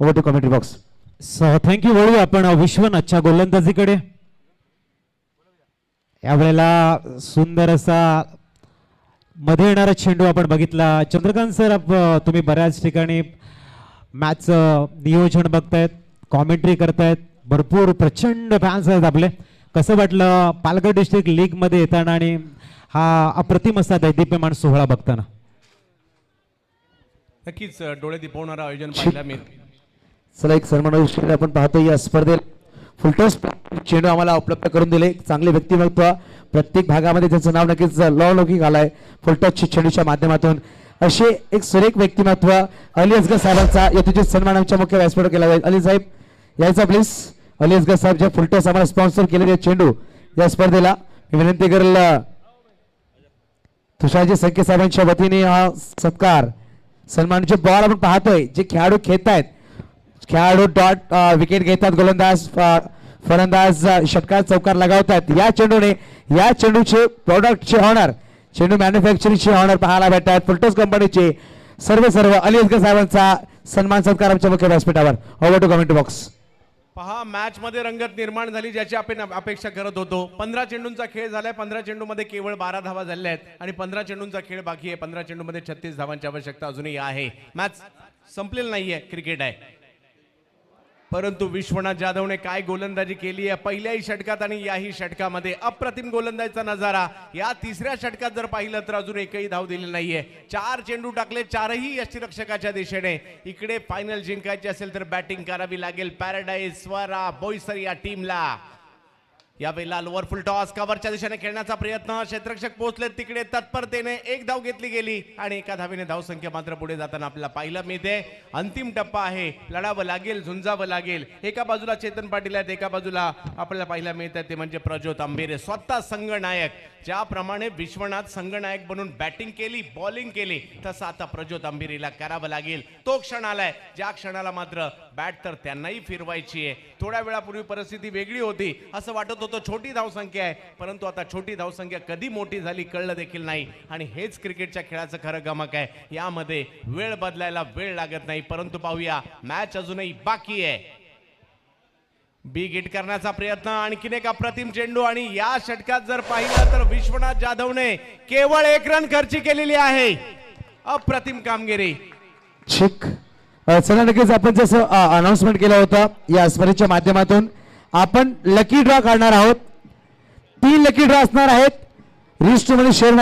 Over to commentary box. So thank you. वळूया आपण विश्वनाथच्या गोलंदाजीकडे. यावेळेला सुंदर असा मध्ये येणारा चेंडू आपण बघितला. चंद्रकांत सर, तुम्ही बऱ्याच ठिकाणी मॅच नियोजन बघतायत, कॉमेंट्री करतायत, भरपूर प्रचंड फॅन्स आहेत आपले. कसं वाटलं पालघर डिस्ट्रिक्ट लीग मध्ये येताना आणि हा अप्रतिम असा दैदिप्यमान सोहळा बघताना? नक्कीच डोळे दिपवणारं आयोजन पाहिलं मी. चला एक सन्मान आपण पाहतो या स्पर्धेत फुलटॉस चेंडू आम्हाला उपलब्ध करून दिले. चांगले व्यक्तिमत्व प्रत्येक भागामध्ये त्याचं नाव नक्कीच लौकिक आलाय फुलटॉस चेंडूच्या माध्यमातून. असे एक सुरेख व्यक्तिमत्व अली असगर साहेबांचा यथोचित सन्मान आमच्या मुख्य व्यासपीठावर केला जाईल. अली साहेब यायचा प्लीज. अली असगर साहेब जे फुलटॉस आम्हाला स्पॉन्सर केलेले चेंडू या स्पर्धेला मी विनंती करेल तुषारजी संके साहेबांच्या वतीने हा सत्कार सन्मानचे बॉल आपण पाहतोय जे खेळाडू खेळत आहेत. खेळाडू डॉट विकेट घेतात, गोलंदाज फलंदाज षटकार चौकार लगावतात. या चेंडूने या चेंडूचे प्रोडक्टचे ऑनर चेंडू मॅन्युफॅक्चरिंगचे ऑनर पाहायला भेटतात. फुलटॉस कंपनीचे सर्व अली असगर साहेबांचा सन्मान सत्कार आमच्या मुख्य व्यासपीठावर. Over to commentary box. पहा मॅच मध्ये रंगत निर्माण झाली ज्याची आपण अपेक्षा करत होतो. 15 चेंडूंचा खेळ झालाय. 15 चेंडूमध्ये केवळ 12 धावा झाल्या आहेत आणि 15 चेंडूंचा खेळ बाकी आहे. 15 चेंडूमध्ये 36 धावांची आवश्यकता अजूनही आहे. मॅच संपलेली नाहीये, क्रिकेट आहे. परंतु विश्वनाथ जाधवने काय गोलंदाजी केली आहे पहिल्याही षटकात आणि याही षटकामध्ये. अप्रतिम गोलंदाजीचा नजारा. या तिसऱ्या षटकात जर पाहिलं तर अजून एकही धाव दिली नाहीये. 4 चेंडू टाकले, 4ही यष्टीरक्षकाच्या दिशेने. इकडे फायनल जिंकायची असेल तर बॅटिंग करावी लागेल पॅराडाईज स्वरा बोईसर या टीमला. यावेळेला लोअर फुल टॉस कव्हरच्या दिशेने खेळण्याचा प्रयत्न. क्षेत्ररक्षक पोहोचले तिकडे तत्परतेने. एक धाव घेतली गेली आणि एका धावेने धावसंख्या मात्र पुढे जाताना आपल्याला पाहायला मिळते. अंतिम टप्पा आहे, लढावं लागेल, झुंजावं लागेल. एका बाजूला चेतन पाटील आहेत, एका बाजूला आपल्याला पाहायला मिळतात ते म्हणजे प्रज्योत आंबेरे स्वतः संघनायक. ज्याप्रमाणे विश्वनाथ संघनायक बनून बॅटिंग केली, बॉलिंग केली, तसं आता प्रज्योत आंबेरेला करावं लागेल. तो क्षण आलाय ज्या क्षणाला मात्र बॅट तर त्यांनाही फिरवायची आहे. थोड्या वेळापूर्वी परिस्थिती वेगळी होती, असं वाटत होतं छोटी धावसंख्या आहे, परंतु आता छोटी धावसंख्या कधी मोठी झाली कळलं देखील नाही. आणि हेच क्रिकेटच्या खेळाचं खरं गमक आहे. यामध्ये वेळ बदलायला वेळ लागत नाही. परंतु पाहूया मॅच अजूनही बाकी आहे. बिग हिट करण्याचा प्रयत्न, आणखीन एक अप्रतिम चेंडू आणि या षटकात जर पाहिलं तर विश्वनाथ जाधवने केवळ 1 रन खर्ची केलेली आहे. अप्रतिम कामगिरी. ठीक. चला नक्कीच आपण जसं अनाउन्समेंट केलं होतं या स्पर्धेच्या माध्यमातून आपण लकी ड्रॉ काढणार आहोत. 3 लकी ड्रॉ असणार आहेत. रिस्ट मध्ये शेअर